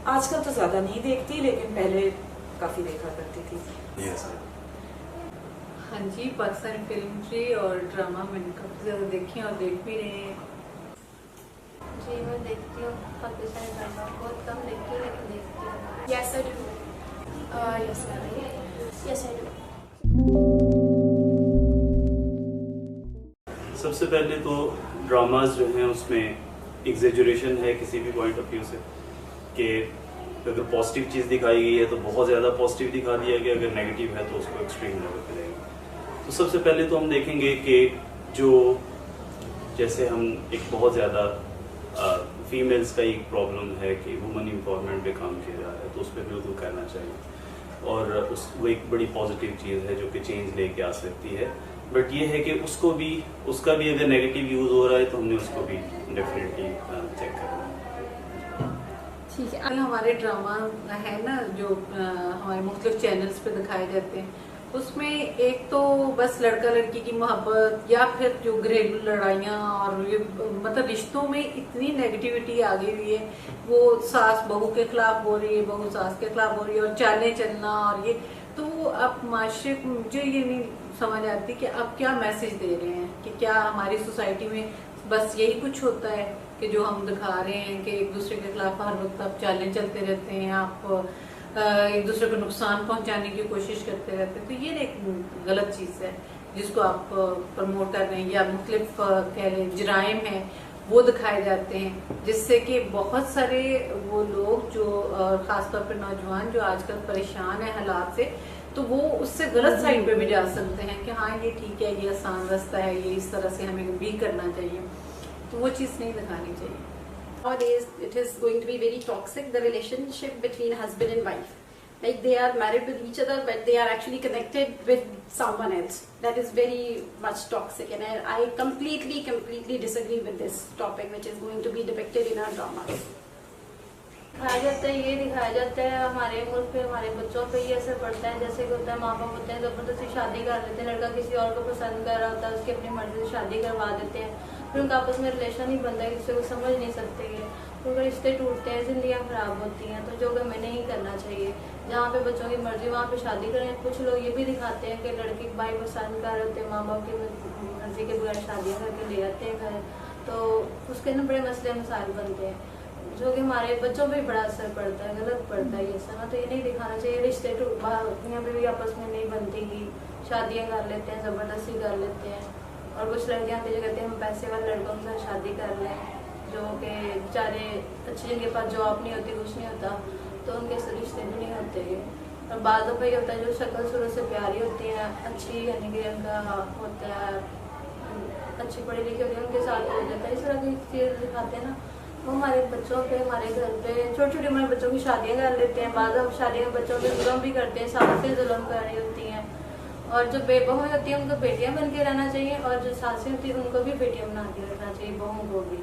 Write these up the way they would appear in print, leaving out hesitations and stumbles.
आजकल तो ज्यादा नहीं देखती, लेकिन पहले काफी देखा करती थी। yes. हाँ जी, पाकिस्तानी फिल्म जी और ड्रामा मैंने काफी ज्यादा देखी और देख भी रहे हैं। जी मैं देखती हूँ पाकिस्तानी ड्रामा, बहुत कम देखती हूँ लेकिन देखती हूँ। Yes, I do. Yes, I do. Yes, I do. सबसे पहले तो ड्रामाज जो हैं उसमें एग्जेजरेशन है किसी भी पॉइंट ऑफ व्यू से, कि अगर पॉजिटिव चीज़ दिखाई गई है तो बहुत ज़्यादा पॉजिटिव दिखा दिया गया, अगर नेगेटिव है तो उसको एक्सट्रीम लेवल पे जाएंगे। तो सबसे पहले तो हम देखेंगे कि जो जैसे हम एक बहुत ज़्यादा फीमेल्स का एक प्रॉब्लम है कि वुमेन एम्पावरमेंट पे काम किया जा रहा है, तो उस पर बिल्कुल करना चाहिए और वो एक बड़ी पॉजिटिव चीज़ है जो कि चेंज लेके आ सकती है। बट ये है कि उसका भी अगर नेगेटिव यूज़ हो रहा है तो हमने उसको भी डेफिनेटली चेक करना है। ठीक है, हमारे ड्रामा है ना जो हमारे मुख्तलिफ चैनल्स पे दिखाए जाते हैं, उसमें एक तो बस लड़का लड़की की मोहब्बत या फिर जो घरेलू लड़ाइयाँ और ये मतलब रिश्तों में इतनी नेगेटिविटी आ गई हुई है, वो सास बहू के खिलाफ हो रही है, बहू सास के खिलाफ हो रही है और चाले चलना और ये, तो अब माशरे को मुझे ये नहीं समझ आती कि अब क्या मैसेज दे रहे हैं, कि क्या हमारी सोसाइटी में बस यही कुछ होता है कि जो हम दिखा रहे हैं कि एक दूसरे के खिलाफ हर वक्त आप चालें चलते रहते हैं, आप एक दूसरे को नुकसान पहुंचाने की कोशिश करते रहते हैं। तो ये एक गलत चीज़ है जिसको आप प्रमोट कर रहे हैं, या मुख्तलिफ कह लें जराइम है वो दिखाए जाते हैं, जिससे कि बहुत सारे वो लोग जो खासतौर पर नौजवान जो आजकल परेशान है हालात से, तो वो उससे गलत साइड पे भी जा सकते हैं कि हाँ ये ठीक है, ये आसान रास्ता है, ये इस तरह से हमें भी करना चाहिए, तो वो चीज़ नहीं दिखानी चाहिए। Nowadays, it is going to be very toxic, the relationship between husband and wife. Like they are married with each other, but they are actually connected with someone else. That is very much toxic, and I completely disagree with this topic, which is going to be depicted in our dramas. दिखाया जाता है, ये दिखाया जाता है हमारे मुल्क पे, हमारे बच्चों पे ये असर पड़ता है। जैसे कि होता है, माँ बाप होते हैं ज़बरदस्ती शादी कर लेते हैं, लड़का किसी और को पसंद कर रहा होता है, उसकी अपनी मर्जी से शादी करवा देते हैं, फिर उनका आपस में रिलेशन ही बनता है, किसी को समझ नहीं सकते हैं, तो उनके रिश्ते टूटते हैं, जिंदगियाँ खराब होती हैं। तो जो कि हमें नहीं करना चाहिए। जहाँ पे बच्चों की मर्जी वहाँ पे शादी करें। कुछ लोग ये भी दिखाते हैं कि लड़की भाई पसंद कर रहे होते हैं, माँ बाप की मर्जी के बगैर शादियाँ करके ले आते हैं घर, तो उसके ना बड़े मसले मसाइल बनते हैं, जो कि हमारे बच्चों पे बड़ा असर पड़ता है, गलत पड़ता है ये सब ना। तो ये नहीं दिखाना चाहिए। रिश्ते यहाँ पे भी आपस में नहीं बनती, शादियाँ कर लेते हैं, ज़बरदस्ती कर लेते हैं। और कुछ लड़कियाँ भी जो कहते हैं हम पैसे वाले लड़कों के साथ शादी कर लें, जो कि बेचारे अच्छे, जिनके पास जॉब नहीं होती, कुछ नहीं होता, तो उनके रिश्ते भी नहीं होते। और बाद में ये होता है जो शक्ल सूरत से प्यारी होती हैं, अच्छी यानी कि उनका होता है, अच्छी पढ़ी लिखी होती है, उनके साथ हो जाता है। इस तरह की चीज़ दिखाते हैं ना, वो हमारे बच्चों पे, हमारे घर पे छोटी छोटी उम्र बच्चों की शादियाँ कर लेते हैं। बाद अब शादियों में बच्चों पे जुल्म भी करते हैं, सासें जुल्म कर रही होती हैं। और जो बेबहुएं होती हैं उनको बेटियाँ बन के रहना चाहिए, और जो सासें होती हैं उनको भी बेटियाँ बना के रखना चाहिए, बहुओं को भी।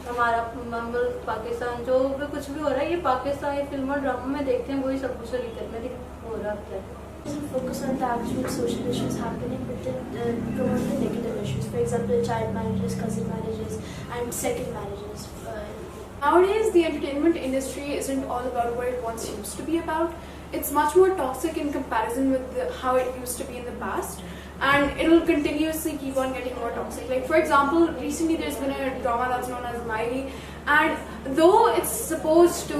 हमारा मुल्क पाकिस्तान जो भी कुछ भी हो रहा है, ये पाकिस्तान ये फिल्म और ड्रामा में देखते हैं, वही सब कुछ हकीकत में हो रहा होता है। Focus on the actual social issues happening, but then promote the negative issues. For example, child marriages, cousin marriages, and second marriages. Nowadays, the entertainment industry isn't all about what it once used to be about. It's much more toxic in comparison with how it used to be in the past, and it will continuously keep on getting more toxic. Like for example, recently there's been a drama that's known as Mairi, and though it's supposed to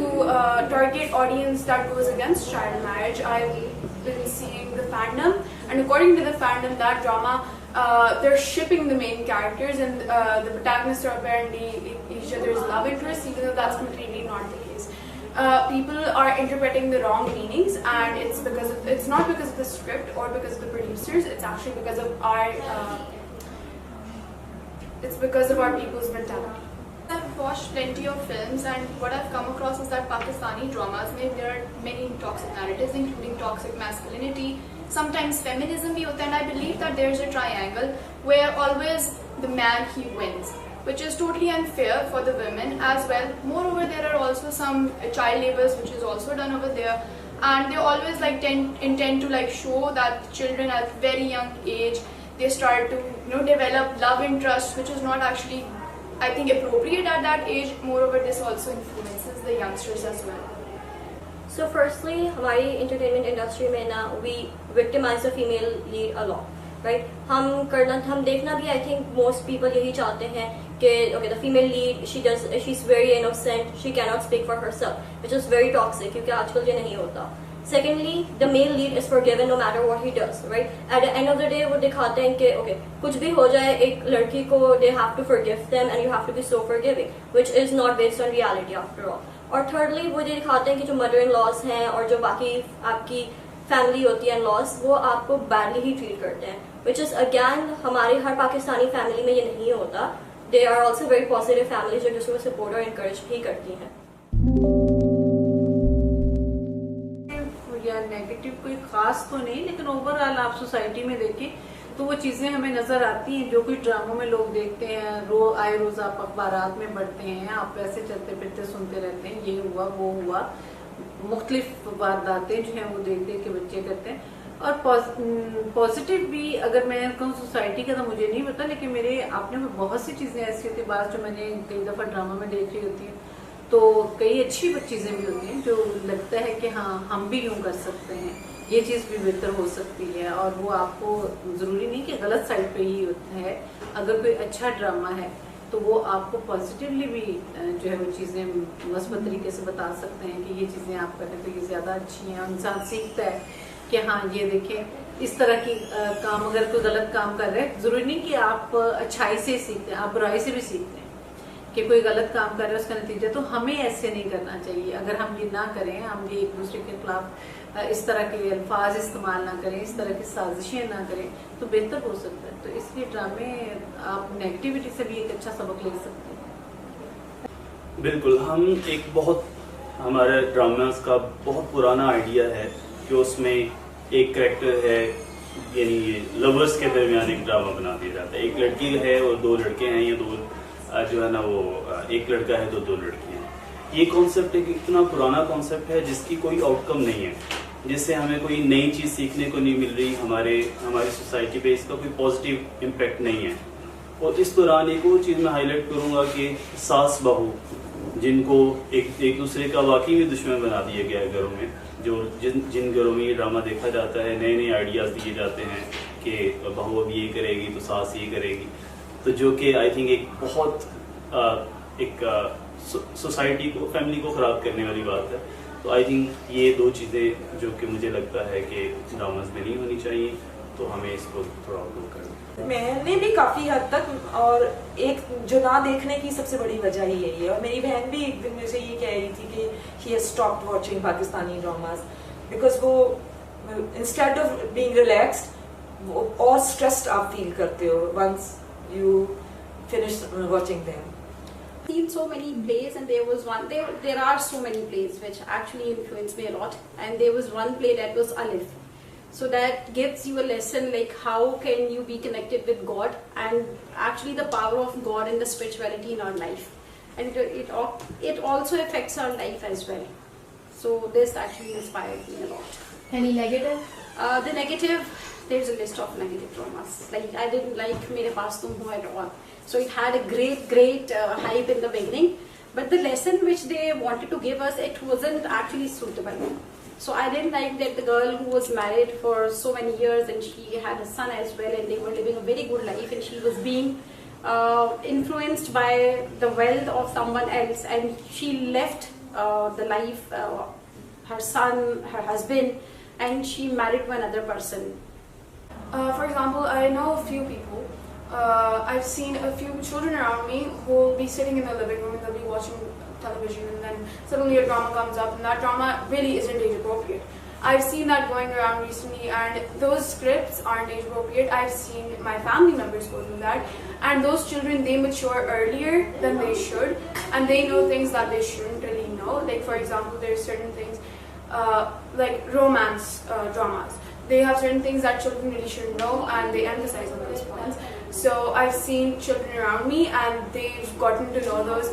target audience that goes against child marriage, I've been seeing the fandom, and according to the fandom, that drama they're shipping the main characters, and the protagonists are apparently each other's love interests, even though that's completely not the case. People are interpreting the wrong meanings, and it's not because of the script or because of the producers. It's actually because of our people's mentality. I've watched plenty of films, and what I've come across is that Pakistani dramas में there are many toxic narratives, including toxic masculinity. Sometimes feminism भी होता है, and I believe that there's a triangle where always the man he wins, which is totally unfair for the women as well. Moreover, there are also some child labors which is also done over there, and they always like intend to like show that children at very young age they start to develop love interest, which is not actually I think appropriate at that age. Moreover, this also influences the youngsters as well. So firstly, हमारी entertainment industry में ना we victimize the female lead a lot, right? हम देखना भी I think most people यही चाहते हैं कि okay the female lead she's very innocent, she cannot speak for herself, which is very toxic क्योंकि आजकल ये नहीं होता. Secondly, the male lead is forgiven no matter what he does, right? At the end of the day वो दिखाते हैं कि okay कुछ भी हो जाए एक लड़की को they have to forgive them and you have to be so forgiving, which is not based on reality after all. और thirdly वो दिखाते हैं कि जो मदर इन लॉज हैं और जो बाकी आपकी फैमिली होती है इन लॉज वो आपको बैडली ही ट्रीट करते हैं, which is again हमारी हर पाकिस्तानी फैमिली में ये नहीं होता. They are also very positive families जो दूसरों को सपोर्ट और इनकरेज भी करती हैं. या नेगेटिव कोई खास तो नहीं, लेकिन ओवरऑल आप सोसाइटी में देखें तो वो चीजें हमें नजर आती हैं जो कोई ड्रामों में लोग देखते हैं. आए रोज आप अखबारात में पढ़ते हैं, आप ऐसे चलते फिरते सुनते रहते हैं ये हुआ वो हुआ, मुख्तलिफ वारदातें जो हैं वो देख देख के बच्चे करते हैं. और पॉजिटिव भी अगर मैं कहूँ सोसाइटी का तो मुझे नहीं पता, लेकिन मेरे आपने में बहुत सी चीजें ऐसी होती है बात जो मैंने कई दफा ड्रामा में देख रही होती है तो कई अच्छी चीजें भी होती हैं जो लगता है कि हाँ हम भी यूं कर सकते हैं, ये चीज भी बेहतर हो सकती है. और वो आपको जरूरी नहीं कि गलत साइड पे ही है. अगर कोई अच्छा ड्रामा है तो वो आपको पॉजिटिवली भी जो है वो चीजें मस्बत तरीके से बता सकते हैं कि ये चीजें आप करें तो ये ज्यादा अच्छी हैं. इंसान सीखता है कि हाँ ये देखें इस तरह की काम, अगर कोई गलत काम कर रहे हैं जरूरी नहीं कि आप अच्छाई से सीखते हैं, आप बुराई से भी सीखते हैं कि कोई गलत काम कर रहे हैं उसका नतीजा तो हमें ऐसे नहीं करना चाहिए. अगर हम ये ना करें, हम ये एक दूसरे के खिलाफ इस तरह के अल्फाज इस्तेमाल ना करें, इस तरह की साजिशें ना करें तो बेहतर हो सकता है. तो इसलिए ड्रामे आप नेगेटिविटी से भी एक अच्छा सबक ले सकते हैं. बिल्कुल, हम एक बहुत हमारे ड्रामास का बहुत पुराना आइडिया है कि उसमें एक कैरेक्टर है, यानी ये लवर्स के दरमियान एक ड्रामा बना दिया जाता है. एक लड़की है और दो लड़के हैं, ये दो जो है ना वो एक लड़का है तो दो लड़कियां हैं. ये कॉन्सेप्ट एक इतना पुराना कॉन्सेप्ट है जिसकी कोई आउटकम नहीं है, जिससे हमें कोई नई चीज सीखने को नहीं मिल रही. हमारी सोसाइटी पे इसका कोई पॉजिटिव इम्पैक्ट नहीं है. और इस दौरान एक और चीज मैं हाईलाइट करूंगा कि सास बहू जिनको एक दूसरे का वाकई में दुश्मन बना दिया गया है घरों में, जो जिन घरों में ये ड्रामा देखा जाता है, नए नए आइडियाज दिए जाते हैं कि बहू अब ये करेगी तो सास ये करेगी, तो जो कि आई थिंक एक बहुत एक सोसाइटी को, फैमिली को ख़राब करने वाली बात है. तो आई थिंक ये दो चीज़ें जो कि मुझे लगता है कि ड्रामास में नहीं होनी चाहिए, तो हमें इसको थोड़ा दूर करना. मैंने भी काफ़ी हद तक, और एक जो ना देखने की सबसे बड़ी वजह ही यही है. और मेरी बहन भी एक दिन मुझे ये कह रही थी कि she has stopped watching Pakistani dramas because वो इंस्टेड ऑफ बीइंग रिलैक्स्ड और स्ट्रेस्ड आप फील करते हो once you finish watching them. Seen so many plays, and there are so many plays which actually influenced me a lot, and there was one play that was Alif. So that gives you a lesson like how can you be connected with God and actually the power of God and the spirituality in our life, and it also affects our life as well. So this actually inspired me a lot. Any negative? The negative, there's a list of negative dramas. Like I didn't like Mere Paas Tum Ho at all. So it had a great hype in the beginning, but the lesson which they wanted to give us, it wasn't actually suitable. So I didn't like that the girl who was married for so many years and she had a son as well, and they were living a very good life, and she was being influenced by the wealth of someone else, and she left the life, her son, her husband, and she married one other person. For example, I know a few people. I've seen a few children around me who will be sitting in the living room and they'll be watching television, and then suddenly a drama comes up, and that drama really isn't age appropriate. I've seen that going around recently, and those scripts aren't age appropriate. I've seen my family members go through that, and those children, they mature earlier than they should, and they know things that they shouldn't really know. Like for example, there's certain things like romance dramas. They have certain things that children really shouldn't know, and they emphasize on those points. So I've seen children around me, and they've gotten to know those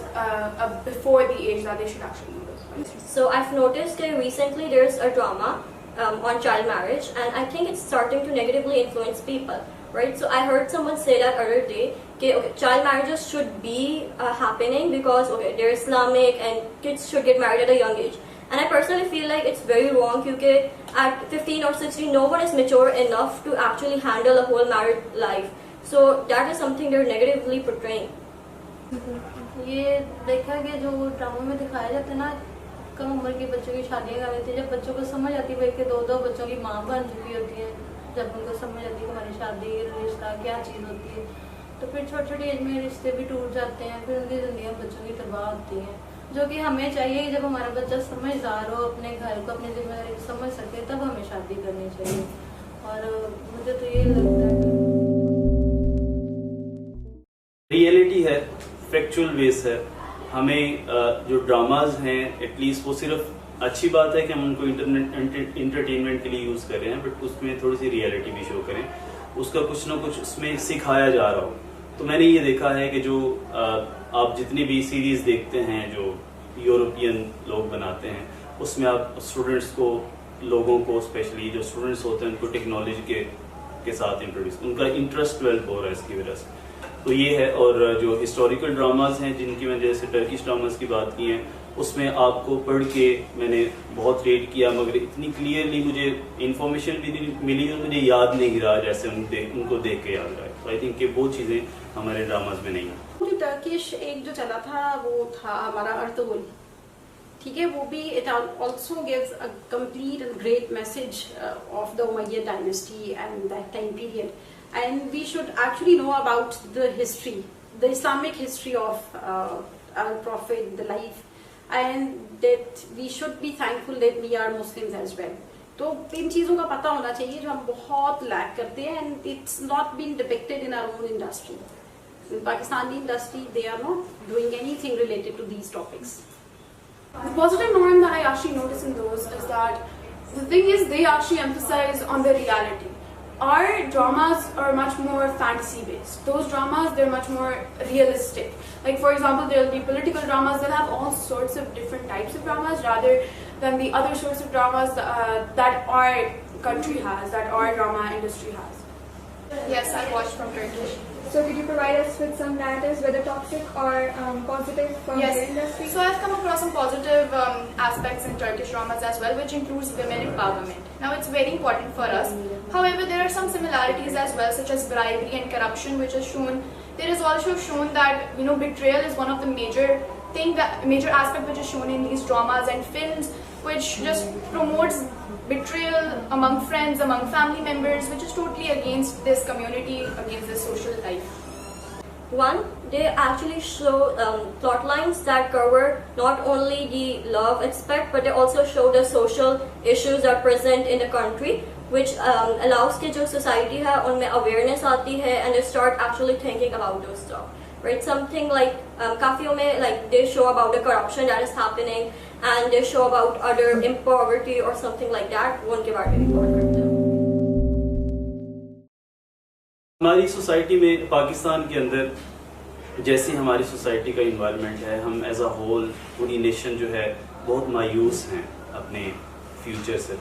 before the age that they should actually know those points. So I've noticed that recently there's a drama on child marriage, and I think it's starting to negatively influence people, right? So I heard someone say that other day, okay, child marriages should be happening because okay, they're Islamic and kids should get married at a young age. And I personally feel like it's very wrong because at 15 or 16 no one is mature enough to actually handle a whole married life. So that is something they're negatively portraying. ये देखा कि जो drama में दिखाया जाता है ना, कम उम्र के बच्चों की शादियाँ कर देती है। जब बच्चों को समझ आती है कि दो बच्चों की माँ बन चुकी होती है, जब उनको समझ आती है कि हमारी शादी रिश्ता क्या चीज़ होती है, तो फिर छोटी छोटी एज में रिश्ते भी टूट जाते हैं, फिर उनकी जिंदगी बच्चों की तबाह होती है। जो कि हमें चाहिए जब हमारा बच्चा समझदार हो, अपने घर को अपनी जिम्मेदारी को समझ सके, तब हमें शादी करनी चाहिए। और मुझे तो ये लगता है रियलिटी है, फैक्चुअल बेस है। हमें जो ड्रामाज हैं एटलीस्ट वो सिर्फ अच्छी बात है कि हम उनको इंटरटेनमेंट के लिए यूज कर रहे हैं, बट उसमें थोड़ी सी रियलिटी भी शो करें, उसका कुछ ना कुछ उसमें सिखाया जा रहा हो। तो मैंने ये देखा है कि जो आप जितनी भी सीरीज देखते हैं जो यूरोपियन लोग बनाते हैं, उसमें आप स्टूडेंट्स को, लोगों को, स्पेशली जो स्टूडेंट्स होते हैं उनको टेक्नोलॉजी के साथ इंट्रोड्यूस, उनका इंटरेस्ट डेवलप हो रहा है इसकी वजह से। तो ये है। और जो हिस्टोरिकल ड्रामाज हैं जिनकी मैंने जैसे टर्किश ड्रामाज की बात की है, उसमें आपको पढ़ के मैंने बहुत रीड किया, मगर इतनी क्लियरली मुझे इन्फॉर्मेशन भी मिली और मुझे याद नहीं रहा जैसे उनको देख के याद रहा है। तो आई थिंक कि वो चीज़ें हमारे ड्रामाज में नहीं है। जो टर्किश एक जो चला था वो था हमारा अर्तुगरुल, ठीक है, वो भी it also gives a complete and great message of the Umayyad dynasty and that time period, and we should actually know about the history, the Islamic history of our prophet, the life, and that we should be thankful that we are Muslims as well. तो इन चीज़ों का पता होना चाहिए जो हम बहुत lack करते हैं, and it's not been depicted in our own industry. In Pakistani industry, they are not doing anything related to these topics. The positive norm that I actually notice in those is that the thing is they actually emphasize on the reality. Our dramas are much more fantasy based. Those dramas, they're much more realistic. Like for example, there will be political dramas. They'll have all sorts of different types of dramas rather than the other sorts of dramas that our country has, that our drama industry has. Yes, I watched from Turkish. So could you provide us with some narratives, whether toxic or positive from Yes. their industry? So I've come across some positive aspects in Turkish dramas as well, which includes women empowerment. Now it's very important for us. However, there are some similarities as well, such as bribery and corruption, which is shown. There is also shown that betrayal is one of the major aspect which is shown in these dramas and films, which just promotes betrayal among friends, among family members, which is totally against this community, against this social life. One, they actually show plot lines that cover not only the love aspect, but they also show the social issues that are present in the country, which allows कि जो society है उनमें awareness आती है and they start actually thinking about those stuff, right? Something like काफियों में like they show about the corruption that is happening and they show about other poverty or something like that, वो उनके बारे में report करते हैं। हमारी society में, पाकिस्तान के अंदर जैसी हमारी सोसाइटी का इन्वायरमेंट है, हम एज अ होल पूरी नेशन जो है बहुत मायूस हैं अपने फ्यूचर से।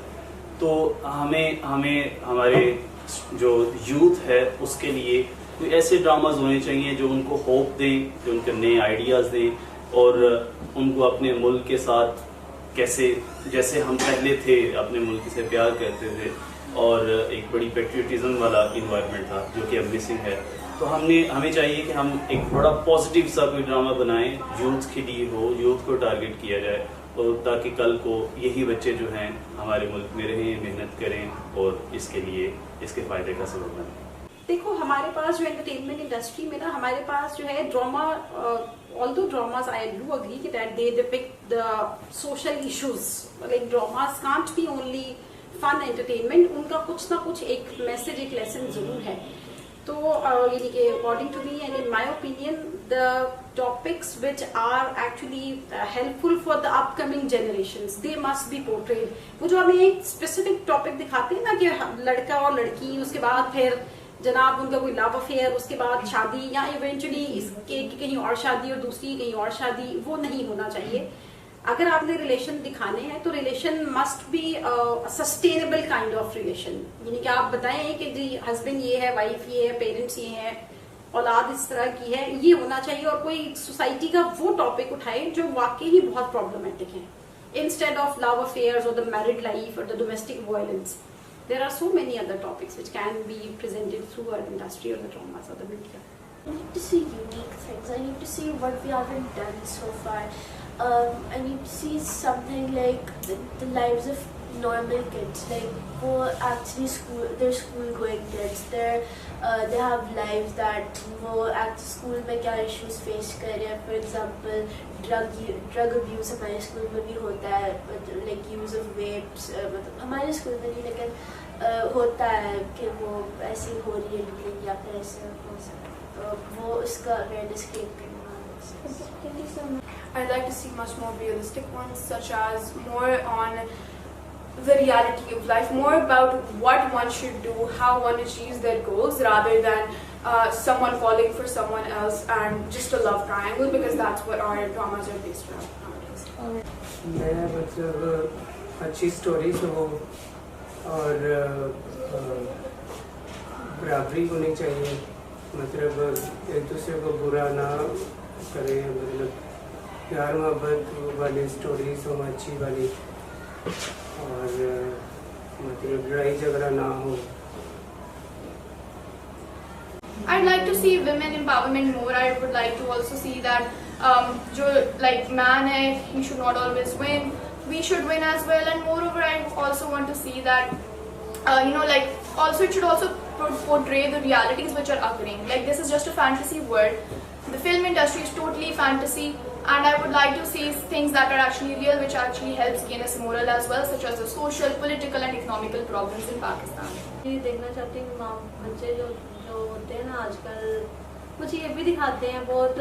तो हमें हमारे जो यूथ है उसके लिए कोई ऐसे ड्रामाज होने चाहिए जो उनको होप दें, जो उनको नए आइडियाज़ दें और उनको अपने मुल्क के साथ कैसे, जैसे हम पहले थे अपने मुल्क से प्यार करते थे और एक बड़ी पेट्रियटिज्म वाला इन्वायरमेंट था जो कि अब मिसिंग है। तो हमें चाहिए कि हम एक बड़ा पॉजिटिव सा कोई ड्रामा बनाएं, यूथ के लिए हो, यूथ को टारगेट किया जाए, और ताकि कल को यही बच्चे जो हैं हमारे मुल्क में रहें, मेहनत करें और इसके फ़ायदे का सबब बनें। देखो, हमारे पास जो एंटरटेनमेंट इंडस्ट्री में ना, हमारे पास जो है drama, although dramas I do agree that they depict the social issues, like dramas can't be only fun entertainment, उनका कुछ ना कुछ एक मैसेज, एक लेसन जरूर है। तो यानी कि according to me and in my opinion, the topics which are actually helpful for the upcoming generations, they must be portrayed. वो जो हमें एक स्पेसिफिक टॉपिक दिखाते हैं ना कि लड़का और लड़की, उसके बाद फिर जनाब उनका कोई लव अफेयर, उसके बाद शादी, या इवेंचुअली इसके कहीं और शादी और दूसरी कहीं और शादी, वो नहीं होना चाहिए। अगर आपने रिलेशन दिखाने हैं तो relation must be sustainable kind of relation, यानी कि आप बताएं कि जी हस्बैंड ये है, वाइफ ये है, पेरेंट्स ये हैं, औलाद इस तरह की है, ये होना चाहिए। और कोई सोसाइटी का वो टॉपिक उठाए जो वाकई ही बहुत प्रॉब्लमेटिक है, instead of love affairs or the married life or the domestic violence. There are so many other topics which can be presented through our industry or the dramas or the media. I need to see unique things. I need to see what we haven't done so far. I need to see something like the lives of normal kids, like who actually they're school going kids. They have lives that वो at school में क्या issues face कर रहे हैं. For example, drug abuse हमारे school में भी होता है, like use of vapes. मतलब हमारे school में नहीं, लेकिन होता है कि वो ऐसी हो रही है डीलिंग या फिर ऐसे हो सकता है. वो उसका awareness create करना. Thank you so much. I'd like to see much more realistic ones, such as more on the reality of life, more about what one should do, how one achieves their goals, rather than someone falling for someone else and just a love triangle, because that's what our dramas are based around nowadays. मैं मतलब अच्छी stories हो और बराबरी होनी चाहिए, मतलब एक दूसरे को बुरा ना करें, मतलब प्यार मोहब्बत वाली स्टोरीज हो अच्छी वाली, और मतलब लड़ाई झगड़ा ना हो. I'd like to see women empowerment more. I would like to also see that जो like man है, he should not always win. We should win as well. And moreover, I also want to see that like also it should also portray the realities which are occurring. Like this is just a fantasy world. The film industry is totally fantasy, and I would like to see things that are actually real, which actually helps gain us moral as well, such as the social, political, and economical problems in Pakistan. ये देखना चाहती हूँ बच्चे जो होते हैं ना आजकल, कुछ ये भी दिखाते हैं, बहुत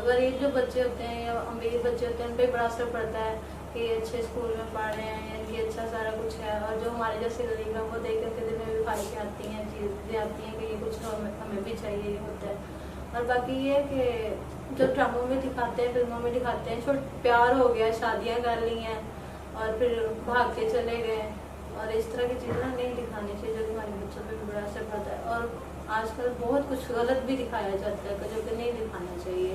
गरीब जो बच्चे होते हैं या अमीर बच्चे होते हैं उन पर बड़ा असर पड़ता है कि अच्छे स्कूल में पढ़ रहे हैं, इनकी अच्छा सारा कुछ है, और जो हमारे जैसे गरीब हैं वो देख करके दिल में भी भाई के आती हैं, चीज़ें आती हैं कि ये कुछ हमें भी चाहिए, ये होता है. और बाकी ये कि जो ड्रामों में दिखाते हैं, फिल्मों में दिखाते हैं, छोट प्यार हो गया, शादियाँ कर ली हैं और फिर भाग के चले गए, और इस तरह की चीज़ें नहीं दिखानी चाहिए जो हमारे बच्चों पे भी बड़ा असर पड़ता है. और आजकल बहुत कुछ गलत भी दिखाया जाता है जो कि नहीं दिखाना चाहिए.